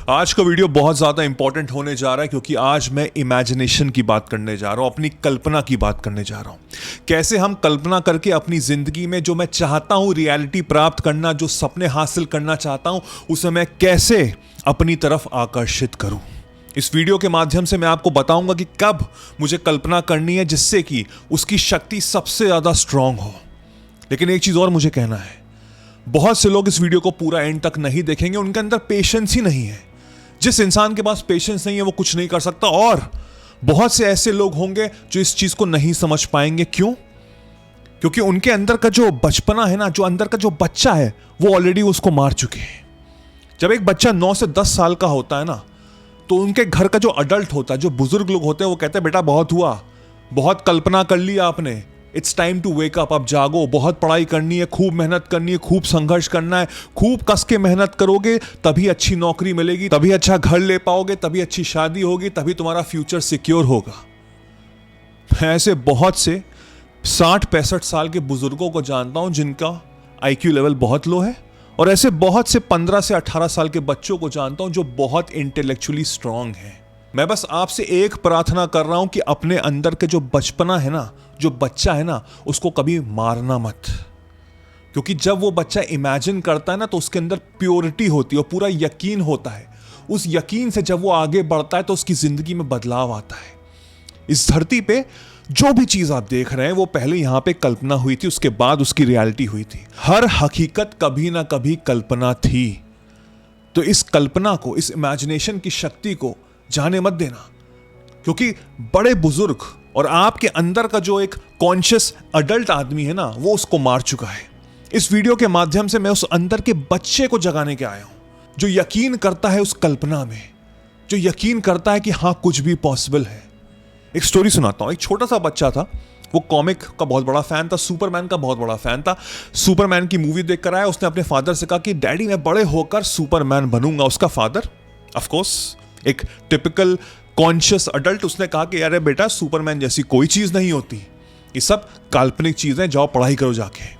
आज का वीडियो बहुत ज़्यादा इंपॉर्टेंट होने जा रहा है क्योंकि आज मैं इमेजिनेशन की बात करने जा रहा हूँ, अपनी कल्पना की बात करने जा रहा हूँ। कैसे हम कल्पना करके अपनी ज़िंदगी में जो मैं चाहता हूँ रियलिटी प्राप्त करना, जो सपने हासिल करना चाहता हूँ, उसे मैं कैसे अपनी तरफ आकर्षित करूँ। इस वीडियो के माध्यम से मैं आपको बताऊंगा कि कब मुझे कल्पना करनी है जिससे कि उसकी शक्ति सबसे ज़्यादा स्ट्रांग हो। लेकिन एक चीज़ और मुझे कहना है, बहुत से लोग इस वीडियो को पूरा एंड तक नहीं देखेंगे, उनके अंदर पेशेंस ही नहीं है। जिस इंसान के पास पेशेंस नहीं है वो कुछ नहीं कर सकता। और बहुत से ऐसे लोग होंगे जो इस चीज को नहीं समझ पाएंगे। क्यों? क्योंकि उनके अंदर का जो बचपना है ना, जो अंदर का जो बच्चा है, वो ऑलरेडी उसको मार चुके हैं। जब एक बच्चा 9 से 10 साल का होता है ना, तो उनके घर का जो अडल्ट होता है, जो बुजुर्ग लोग होते हैं, वो कहते हैं बेटा बहुत हुआ, बहुत कल्पना कर ली आपने, it's time to wake up, अब जागो, बहुत पढ़ाई करनी है, खूब मेहनत करनी है, खूब संघर्ष करना है, खूब कस के मेहनत करोगे तभी अच्छी नौकरी मिलेगी, तभी अच्छा घर ले पाओगे, तभी अच्छी शादी होगी, तभी तुम्हारा फ्यूचर सिक्योर होगा। ऐसे बहुत से 60-65 साल के बुजुर्गों को जानता हूं जिनका IQ लेवल बहुत लो है, और ऐसे बहुत से 15 से 18 साल के बच्चों को जानता हूं जो बहुत इंटेलेक्चुअली स्ट्रांग हैं। मैं बस आपसे एक प्रार्थना कर रहा हूं कि अपने अंदर के जो बचपना है ना, जो बच्चा है ना, उसको कभी मारना मत। क्योंकि जब वो बच्चा इमेजिन करता है ना, तो उसके अंदर प्योरिटी होती है और पूरा यकीन होता है। उस यकीन से जब वो आगे बढ़ता है तो उसकी जिंदगी में बदलाव आता है। इस धरती पे जो भी चीज आप देख रहे हैं वो पहले यहां पे कल्पना हुई थी, उसके बाद उसकी रियलिटी हुई थी। हर हकीकत कभी ना कभी कल्पना थी। तो इस कल्पना को, इस इमेजिनेशन की शक्ति को जाने मत देना, क्योंकि बड़े बुजुर्ग और आपके अंदर का जो एक कॉन्शियस अडल्ट आदमी है ना, वो उसको मार चुका है। इस वीडियो के माध्यम से मैं उस अंदर के बच्चे को जगाने के आया हूं, जो यकीन करता है उस कल्पना में, जो यकीन करता है कि हां कुछ भी पॉसिबल है। एक स्टोरी सुनाता हूं। एक छोटा सा बच्चा था, वो कॉमिक का बहुत बड़ा फैन था, सुपरमैन का बहुत बड़ा फैन था। सुपरमैन की मूवी देख कर आया, उसने अपने फादर से कहा कि डैडी मैं बड़े होकर सुपरमैन बनूंगा। उसका फादर ऑफकोर्स एक टिपिकल कॉन्शियस अडल्ट, उसने कहा कि अरे बेटा सुपरमैन जैसी कोई चीज नहीं होती, ये सब काल्पनिक चीजें, जाओ पढ़ाई करो जाके।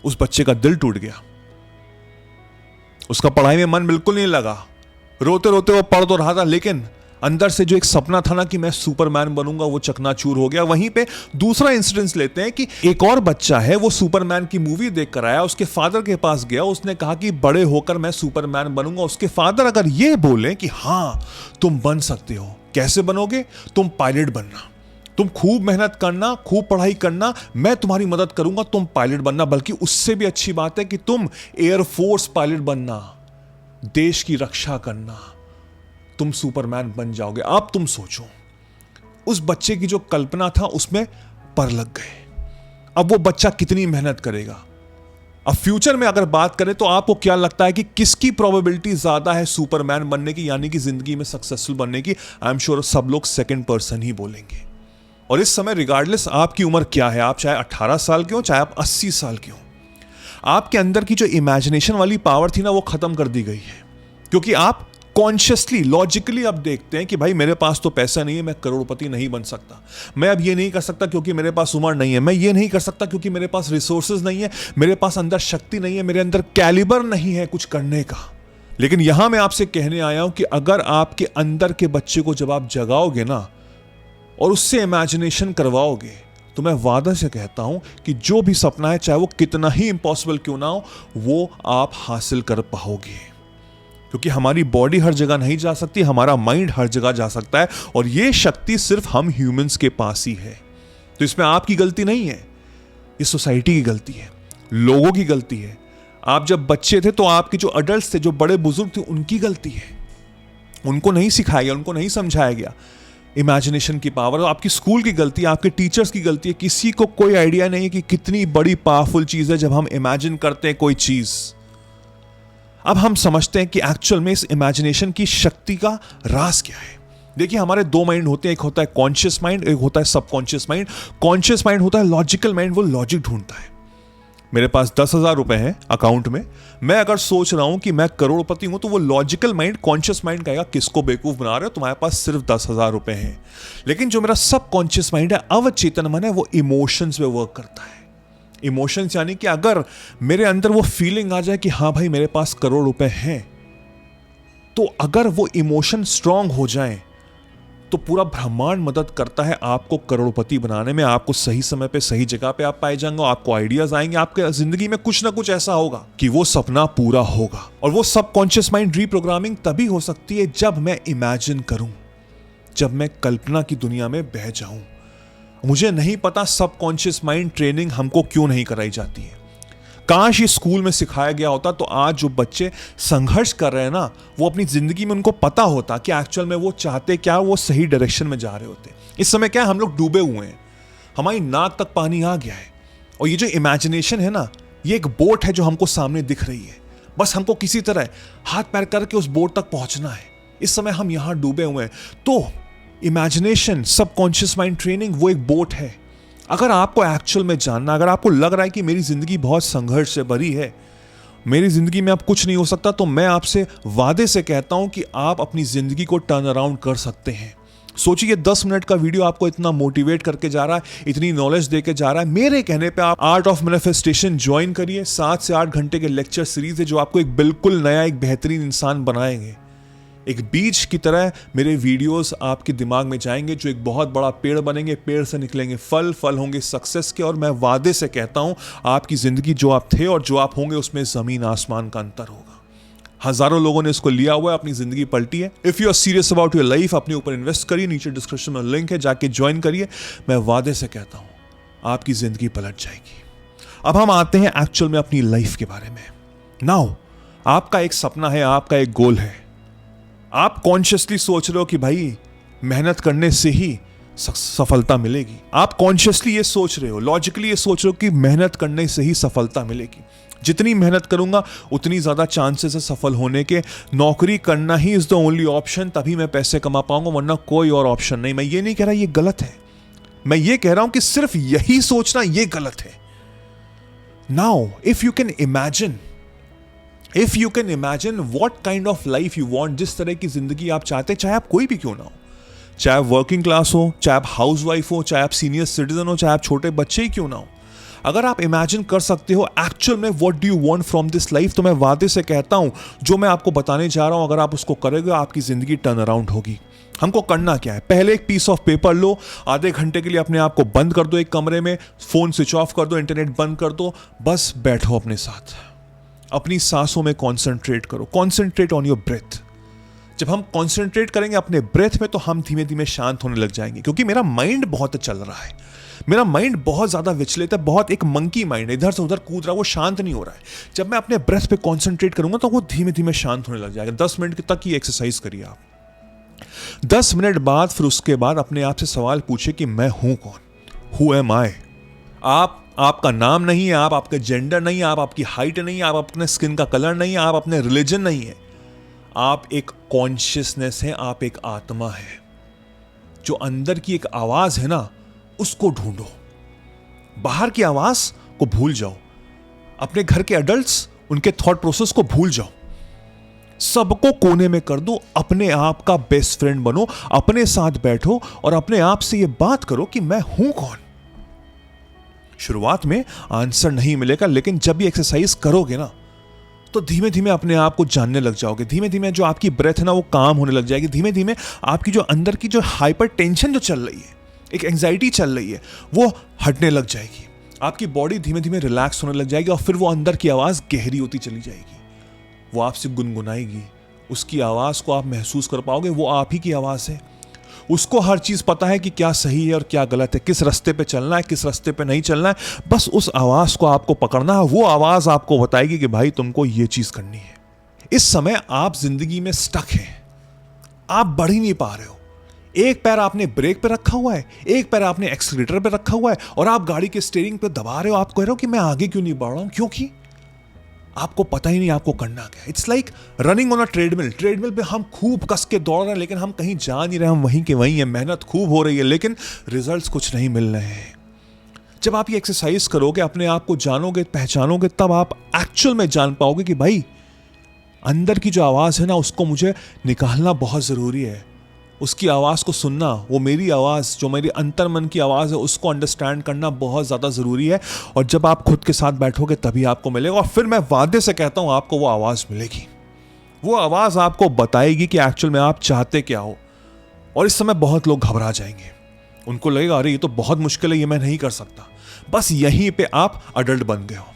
उस बच्चे का दिल टूट गया, उसका पढ़ाई में मन बिल्कुल नहीं लगा। रोते रोते वो पढ़ तो रहा था, लेकिन अंदर से जो एक सपना था ना कि मैं सुपरमैन बनूंगा, वो चकनाचूर हो गया। वहीं पे दूसरा इंसिडेंस लेते हैं कि एक और बच्चा है, वो सुपरमैन की मूवी देख कर आया, उसके फादर के पास गया, उसने कहा कि बड़े होकर मैं सुपरमैन बनूंगा। उसके फादर अगर ये बोले कि हां तुम बन सकते हो, कैसे बनोगे? तुम पायलट बनना, तुम खूब मेहनत करना, खूब पढ़ाई करना, मैं तुम्हारी मदद करूंगा, तुम पायलट बनना। बल्कि उससे भी अच्छी बात है कि तुम एयरफोर्स पायलट बनना, देश की रक्षा करना, तुम सुपरमैन बन जाओगे। अब तुम सोचो, उस बच्चे की जो कल्पना था उसमें पर लग गए। अब वो बच्चा कितनी मेहनत करेगा? अब फ्यूचर में अगर बात करें तो आपको क्या लगता है कि किसकी प्रोबेबिलिटी ज्यादा है सुपरमैन बनने की, यानी कि जिंदगी में सक्सेसफुल बनने की? आई एम श्योर सब लोग सेकंड पर्सन ही बोलेंगे। और इस समय रिगार्डलेस आपकी उम्र क्या है, आप चाहे 18 साल के हो, चाहे आप 80 साल के हो, आपके अंदर की जो इमेजिनेशन वाली पावर थी ना, वो खत्म कर दी गई है। क्योंकि आप कॉन्शियसली, लॉजिकली अब देखते हैं कि भाई मेरे पास तो पैसा नहीं है, मैं करोड़पति नहीं बन सकता, मैं अब ये नहीं कर सकता क्योंकि मेरे पास उम्र नहीं है, मैं ये नहीं कर सकता क्योंकि मेरे पास रिसोर्सेज नहीं है, मेरे पास अंदर शक्ति नहीं है, मेरे अंदर कैलिबर नहीं है कुछ करने का। लेकिन यहां मैं आपसे कहने आया हूं कि अगर आपके अंदर के बच्चे को जब आप जगाओगे ना और उससे इमेजिनेशन करवाओगे, तो मैं वादा से कहता हूं कि जो भी सपना है, चाहे वो कितना ही इंपॉसिबल क्यों ना हो, वो आप हासिल कर पाओगे। क्योंकि हमारी बॉडी हर जगह नहीं जा सकती, हमारा माइंड हर जगह जा सकता है, और ये शक्ति सिर्फ हम ह्यूमंस के पास ही है। तो इसमें आपकी गलती नहीं है, ये सोसाइटी की गलती है, लोगों की गलती है। आप जब बच्चे थे तो आपके जो अडल्ट्स थे, जो बड़े बुजुर्ग थे, उनकी गलती है। उनको नहीं सिखाया गया, उनको नहीं समझाया गया इमेजिनेशन की पावर। आपकी स्कूल की गलती है, आपके टीचर्स की गलती है। किसी को कोई आइडिया नहीं है कि कितनी बड़ी पावरफुल चीज है जब हम इमेजिन करते हैं कोई चीज। अब हम समझते हैं कि एक्चुअल में इस इमेजिनेशन की शक्ति का राज क्या है। देखिए, हमारे दो माइंड होते हैं, एक होता है कॉन्शियस माइंड, एक होता है सबकॉन्शियस माइंड। कॉन्शियस माइंड होता है लॉजिकल माइंड, वो लॉजिक ढूंढता है। मेरे पास 10,000 रुपए हैं अकाउंट में, मैं अगर सोच रहा हूं कि मैं करोड़पति हूं, तो वो लॉजिकल माइंड, कॉन्शियस माइंड कहेगा किसको बेवकूफ बना रहे हो, तुम्हारे पास सिर्फ 10,000 रुपए हैं। लेकिन जो मेरा सबकॉन्शियस माइंड है, अवचेतन मन है, वो इमोशंस पे वर्क करता है। इमोशंस यानी कि अगर मेरे अंदर वो फीलिंग आ जाए कि हाँ भाई मेरे पास करोड़ रुपए हैं, तो अगर वो इमोशन स्ट्रांग हो जाए तो पूरा ब्रह्मांड मदद करता है आपको करोड़पति बनाने में। आपको सही समय पे सही जगह पे आप पाए जाएंगे, आपको आइडियाज आएंगे, आपके जिंदगी में कुछ ना कुछ ऐसा होगा कि वो सपना पूरा होगा। और वो सबकॉन्शियस माइंड रीप्रोग्रामिंग तभी हो सकती है जब मैं इमेजिन करूं, जब मैं कल्पना की दुनिया में बह जाऊं। मुझे नहीं पता सबकॉन्शियस माइंड ट्रेनिंग हमको क्यों नहीं कराई जाती है। काश ये स्कूल में सिखाया गया होता तो आज जो बच्चे संघर्ष कर रहे हैं ना, वो अपनी जिंदगी में उनको पता होता कि एक्चुअल में वो चाहते क्या, वो सही डायरेक्शन में जा रहे होते। इस समय क्या है, हम लोग डूबे हुए हैं, हमारी नाक तक पानी आ गया है। और ये जो इमेजिनेशन है ना, ये एक बोट है जो हमको सामने दिख रही है, बस हमको किसी तरह हाथ पैर करके उस बोट तक पहुंचना है। इस समय हम यहां डूबे हुए हैं। तो इमेजिनेशन, सबकॉन्शियस माइंड ट्रेनिंग वो एक बोट है। अगर आपको एक्चुअल में जानना, अगर आपको लग रहा है कि मेरी जिंदगी बहुत संघर्ष से भरी है, मेरी जिंदगी में अब कुछ नहीं हो सकता, तो मैं आपसे वादे से कहता हूं कि आप अपनी जिंदगी को टर्न अराउंड कर सकते हैं। सोचिए 10 मिनट का वीडियो आपको इतना मोटिवेट करके जा रहा है, इतनी नॉलेज देके जा रहा है। मेरे कहने पे आप आर्ट ऑफ मैनिफेस्टेशन ज्वाइन करिए। 7 से 8 घंटे के लेक्चर सीरीज है जो आपको एक बिल्कुल नया, एक बेहतरीन इंसान बनाएंगे। एक बीज की तरह मेरे वीडियोस आपके दिमाग में जाएंगे, जो एक बहुत बड़ा पेड़ बनेंगे, पेड़ से निकलेंगे फल, फल होंगे सक्सेस के। और मैं वादे से कहता हूं, आपकी जिंदगी जो आप थे और जो आप होंगे उसमें जमीन आसमान का अंतर होगा। हजारों लोगों ने इसको लिया हुआ है, अपनी जिंदगी पलटी है। If you are serious about your life, अपने ऊपर इन्वेस्ट करिए। नीचे डिस्क्रिप्शन में लिंक है, जाके ज्वाइन करिए। मैं वादे से कहता हूं आपकी जिंदगी पलट जाएगी। अब हम आते हैं एक्चुअल में अपनी लाइफ के बारे में। नाउ आपका एक सपना है, आपका एक गोल है। आप कॉन्शियसली सोच रहे हो कि भाई मेहनत करने से ही सफलता मिलेगी। आप कॉन्शियसली ये सोच रहे हो, लॉजिकली ये सोच रहे हो कि मेहनत करने से ही सफलता मिलेगी। जितनी मेहनत करूंगा उतनी ज्यादा चांसेस है सफल होने के। नौकरी करना he is the only option, तभी मैं पैसे कमा पाऊंगा, वरना कोई और ऑप्शन नहीं। मैं ये नहीं कह रहा ये गलत है, मैं ये कह रहा हूं कि सिर्फ यही सोचना ये गलत है। Now if you can imagine, if you can imagine what kind of life you want, जिस तरह की जिंदगी आप चाहते हैं, चाहे आप कोई भी क्यों ना हो, चाहे आप वर्किंग क्लास हो, चाहे आप हाउस वाइफ हो, चाहे आप सीनियर सिटीजन हो, चाहे आप छोटे बच्चे ही क्यों ना हो, अगर आप इमेजिन कर सकते हो एक्चुअल में what do you want from this life, तो मैं वादे से कहता हूं जो मैं आपको बताने जा रहा हूं, अगर आप उसको करोगे आपकी जिंदगी टर्न अराउंड होगी। हमको करना क्या है, पहले एक पीस ऑफ पेपर लो, आधे घंटे के लिए अपने आप को बंद कर दो एक कमरे में, फोन स्विच ऑफ कर दो, इंटरनेट बंद कर दो, बस बैठो अपने साथ, अपनी सांसों में कॉन्सेंट्रेट करो। Concentrate on your breath. जब हम कॉन्सेंट्रेट करेंगे अपने ब्रेथ में, तो हम धीमे धीमे शांत होने लग जाएंगे। क्योंकि मेरा माइंड बहुत चल रहा है, मेरा माइंड बहुत ज्यादा विचलित है, बहुत एक मंकी माइंड है, इधर से उधर कूद रहा है, वो शांत नहीं हो रहा है। जब मैं अपने ब्रेथ पे कॉन्सेंट्रेट करूंगा तो वो धीमे धीमे शांत होने लग जाएगा। 10 मिनट तक की एक्सरसाइज करिए आप। 10 मिनट बाद फिर उसके बाद अपने आप से सवाल पूछे कि मैं हूं कौन, हु एम आई। आपका नाम नहीं है, आप आपका जेंडर नहीं है, आप आपकी हाइट नहीं है, आप अपने स्किन का कलर नहीं है, आप अपने रिलीजन नहीं है। आप एक कॉन्शियसनेस है, आप एक आत्मा है। जो अंदर की एक आवाज है ना, उसको ढूंढो। बाहर की आवाज को भूल जाओ, अपने घर के एडल्ट्स, उनके थॉट प्रोसेस को भूल जाओ, सबको कोने में कर दो, अपने आप का बेस्ट फ्रेंड बनो, अपने साथ बैठो और अपने आप से यह बात करो कि मैं हूं कौन। शुरुआत में आंसर नहीं मिलेगा, लेकिन जब भी एक्सरसाइज करोगे ना, तो धीमे धीमे अपने आप को जानने लग जाओगे। धीमे धीमे जो आपकी ब्रेथ है ना, वो काम होने लग जाएगी। धीमे धीमे आपकी जो अंदर की जो हाइपर टेंशन जो चल रही है, एक एंजाइटी चल रही है, वो हटने लग जाएगी। आपकी बॉडी धीमे धीमे रिलैक्स होने लग जाएगी और फिर वो अंदर की आवाज़ गहरी होती चली जाएगी। वो आपसे गुनगुनाएगी, उसकी आवाज़ को आप महसूस कर पाओगे, वो आप ही की आवाज़ है। उसको हर चीज़ पता है कि क्या सही है और क्या गलत है, किस रास्ते पे चलना है, किस रास्ते पे नहीं चलना है। बस उस आवाज़ को आपको पकड़ना है, वो आवाज़ आपको बताएगी कि भाई तुमको ये चीज़ करनी है। इस समय आप जिंदगी में स्टक हैं, आप बढ़ ही नहीं पा रहे हो। एक पैर आपने ब्रेक पे रखा हुआ है, एक पैर आपने एक्सीलरेटर पे रखा हुआ है और आप गाड़ी के स्टीयरिंग पे दबा रहे हो। आप कह रहे हो कि मैं आगे क्यों नहीं बढ़ रहा हूं, क्योंकि आपको पता ही नहीं आपको करना क्या है। It's like running on a treadmill. Treadmill पे हम खूब कस के दौड़ रहे हैं, लेकिन हम कहीं जा नहीं रहे, हम वहीं के वहीं हैं। मेहनत खूब हो रही है, लेकिन रिजल्ट्स कुछ नहीं मिल रहे हैं। जब आप ये एक्सरसाइज करोगे, अपने आप को जानोगे, पहचानोगे, तब आप एक्चुअल में जान पाओगे कि भाई अंदर की जो आवाज़ है ना, उसको मुझे निकालना बहुत ज़रूरी है। उसकी आवाज़ को सुनना, वो मेरी आवाज़, जो मेरी अंतर मन की आवाज़ है, उसको अंडरस्टैंड करना बहुत ज़्यादा ज़रूरी है। और जब आप खुद के साथ बैठोगे तभी आपको मिलेगा। और फिर मैं वादे से कहता हूँ आपको वो आवाज़ मिलेगी। वो आवाज आपको बताएगी कि एक्चुअल में आप चाहते क्या हो। और इस समय बहुत लोग घबरा जाएंगे, उनको लगेगा अरे ये तो बहुत मुश्किल है, ये मैं नहीं कर सकता। बस यहीं पे आप अडल्ट बन गए हो।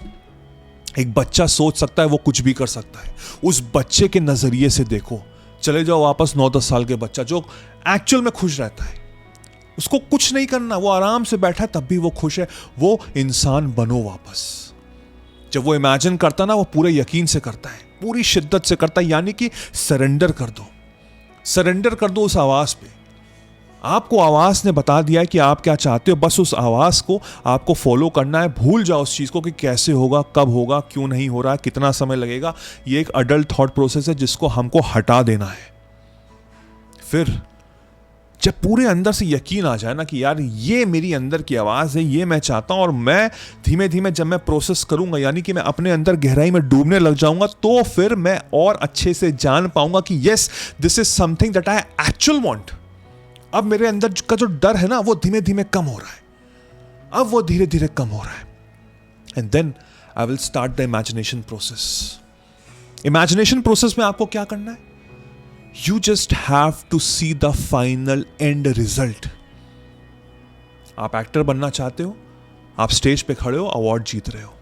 एक बच्चा सोच सकता है, वो कुछ भी कर सकता है। उस बच्चे के नजरिए से देखो, चले जाओ वापस 9-10 साल के बच्चा जो एक्चुअल में खुश रहता है, उसको कुछ नहीं करना, वो आराम से बैठा है तब भी वो खुश है। वो इंसान बनो वापस। जब वो इमेजिन करता ना, वो पूरे यकीन से करता है, पूरी शिद्दत से करता है, यानी कि सरेंडर कर दो, सरेंडर कर दो उस आवाज पे। आपको आवाज ने बता दिया है कि आप क्या चाहते हो, बस उस आवाज को आपको फॉलो करना है। भूल जाओ उस चीज को कि कैसे होगा, कब होगा, क्यों नहीं हो रहा है, कितना समय लगेगा। ये एक अडल्ट थॉट प्रोसेस है जिसको हमको हटा देना है। फिर जब पूरे अंदर से यकीन आ जाए ना कि यार ये मेरी अंदर की आवाज है, ये मैं चाहता हूं, और मैं धीमे धीमे जब मैं प्रोसेस करूंगा, यानी कि मैं अपने अंदर गहराई में डूबने लग जाऊंगा, तो फिर मैं और अच्छे से जान पाऊंगा कि yes, this is something that I actual want. अब मेरे अंदर का जो डर है ना, वो धीमे धीमे कम हो रहा है, अब वो धीरे धीरे कम हो रहा है। And then I will start the imagination process. Imagination process में आपको क्या करना है? You just have to see the final end result. आप एक्टर बनना चाहते हो, आप स्टेज पे खड़े हो, अवार्ड जीत रहे हो।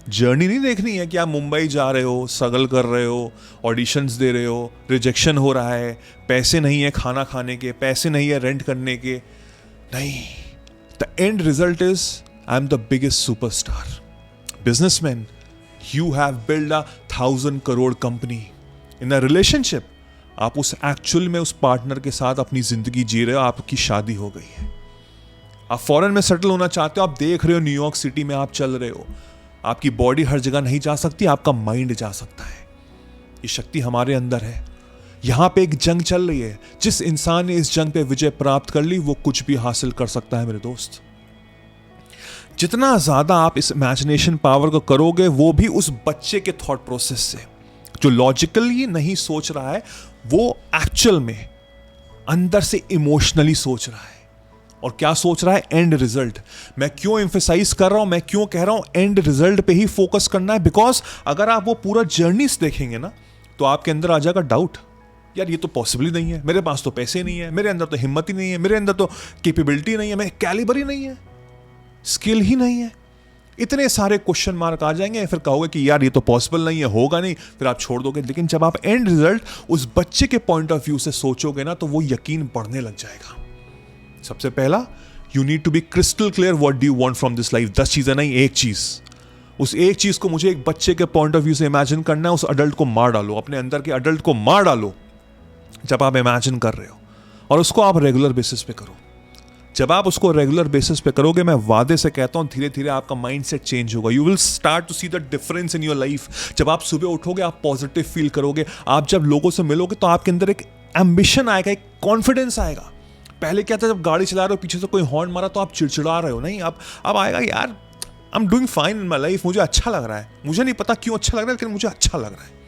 जर्नी नहीं देखनी है कि आप मुंबई जा रहे हो, स्ट्रगल कर रहे हो, ऑडिशंस दे रहे हो, रिजेक्शन हो रहा है, पैसे नहीं है खाना खाने के, पैसे नहीं है रेंट करने के। नहीं, the end result is I am the biggest superstar businessman. You have build a 1000 crore company. In a relationship, आप उस एक्चुअल में उस पार्टनर के साथ अपनी जिंदगी जी रहे हो, आपकी शादी हो गई है। आप फॉरेन में सेटल होना चाहते हो, आप देख रहे हो न्यूयॉर्क सिटी में आप चल रहे हो। आपकी बॉडी हर जगह नहीं जा सकती, आपका माइंड जा सकता है। ये शक्ति हमारे अंदर है। यहां पे एक जंग चल रही है, जिस इंसान ने इस जंग पे विजय प्राप्त कर ली, वो कुछ भी हासिल कर सकता है मेरे दोस्त। जितना ज्यादा आप इस इमेजिनेशन पावर को करोगे, वो भी उस बच्चे के थॉट प्रोसेस से, जो लॉजिकली नहीं सोच रहा है, वो एक्चुअल में अंदर से इमोशनली सोच रहा है। और क्या सोच रहा है? And result. मैं क्यों एम्फेसाइज कर रहा हूं, मैं क्यों कह रहा हूं एंड रिजल्ट पे ही फोकस करना है? बिकॉज अगर आप वो पूरा जर्नीस देखेंगे ना, तो आपके अंदर आ जाएगा डाउट, यार ये तो पॉसिबल ही नहीं है, मेरे पास तो पैसे नहीं है, मेरे अंदर तो हिम्मत ही नहीं है, मेरे अंदर तो कैपेबिलिटी नहीं है, मेरे कैलिबर ही नहीं है, स्किल ही नहीं है। इतने सारे क्वेश्चन मार्क आ जाएंगे। फिर कहोगे कि यार ये तो पॉसिबल नहीं है, होगा नहीं, फिर आप छोड़ दोगे। लेकिन जब आप एंड रिजल्ट उस बच्चे के पॉइंट ऑफ व्यू से सोचोगे ना, तो वो यकीन बढ़ने लग जाएगा। सबसे पहला, you need to be crystal clear what do you want from this life. 10 चीजें नहीं, एक चीज। उस एक चीज को मुझे एक बच्चे के पॉइंट ऑफ व्यू से इमेजिन करना है। उस अडल्ट को मार डालो, अपने अंदर के अडल्ट को मार डालो जब आप इमेजिन कर रहे हो, और उसको आप रेगुलर बेसिस पे करो। जब आप उसको रेगुलर बेसिस पे करोगे, मैं वादे से कहता हूं, धीरे धीरे आपका माइंड सेट चेंज होगा। You will start to see the difference in your life. जब आप सुबह उठोगे, आप पॉजिटिव फील करोगे। आप जब लोगों से मिलोगे, तो आपके अंदर एक एम्बिशन आएगा, एक कॉन्फिडेंस आएगा। पहले क्या था, जब गाड़ी चला रहे हो, पीछे से कोई हॉर्न मारा तो आप चिड़चिड़ा रहे हो। नहीं, अब आएगा यार, I am doing fine in my life, मुझे अच्छा लग रहा है। मुझे नहीं पता क्यों अच्छा लग रहा है, लेकिन मुझे अच्छा लग रहा है।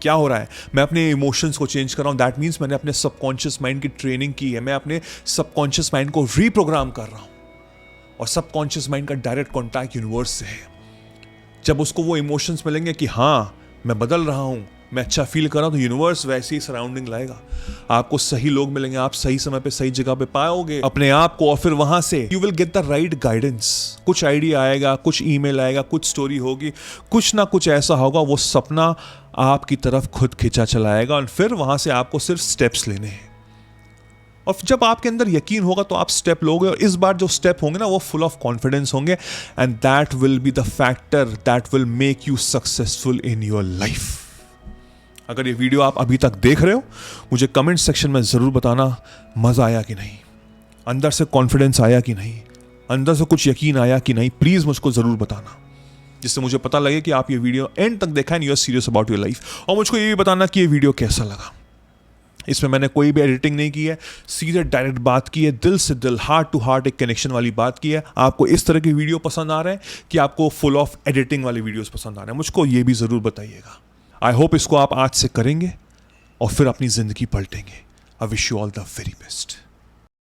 क्या हो रहा है? मैं अपने इमोशंस को चेंज कर रहा हूं। दैट मीन्स मैंने अपने सबकॉन्शियस माइंड की ट्रेनिंग की है। मैं अपने सबकॉन्शियस माइंड को रीप्रोग्राम कर रहा हूं। और सबकॉन्शियस माइंड का डायरेक्ट कॉन्टैक्ट यूनिवर्स से है। जब उसको वो इमोशंस मिलेंगे कि हाँ मैं बदल रहा हूं, मैं अच्छा फील कर रहा हूं, तो यूनिवर्स वैसे ही सराउंडिंग लाएगा। आपको सही लोग मिलेंगे, आप सही समय पे सही जगह पे पाओगे अपने आप को, और फिर वहां से you will get the right guidance. कुछ आइडिया आएगा, कुछ ईमेल आएगा, कुछ स्टोरी होगी, कुछ ना कुछ ऐसा होगा, वो सपना आपकी तरफ खुद खिंचा चलाएगा। और फिर वहां से आपको सिर्फ स्टेप्स लेने हैं। और जब आपके अंदर यकीन होगा, तो आप स्टेप लोगे, और इस बार जो स्टेप होंगे ना, वो फुल ऑफ कॉन्फिडेंस होंगे। And that will be the factor that will make you successful in your life. अगर ये वीडियो आप अभी तक देख रहे हो, मुझे कमेंट सेक्शन में जरूर बताना, मजा आया कि नहीं, अंदर से कॉन्फिडेंस आया कि नहीं, अंदर से कुछ यकीन आया कि नहीं। प्लीज मुझको जरूर बताना, जिससे मुझे पता लगे कि आप ये वीडियो एंड तक देखा and you are serious about your life. और मुझको ये भी बताना कि ये वीडियो कैसा लगा। इसमें मैंने कोई भी एडिटिंग नहीं की है, सीधे डायरेक्ट बात की है, दिल से दिल, हार्ट टू हार्ट एक कनेक्शन वाली बात की है। आपको इस तरह की वीडियो पसंद आ रहे हैं कि आपको फुल ऑफ एडिटिंग वाली वीडियोस पसंद आ रहे हैं, मुझको ये भी जरूर बताइएगा। आई होप इसको आप आज से करेंगे और फिर अपनी जिंदगी पलटेंगे। I wish you all the very best.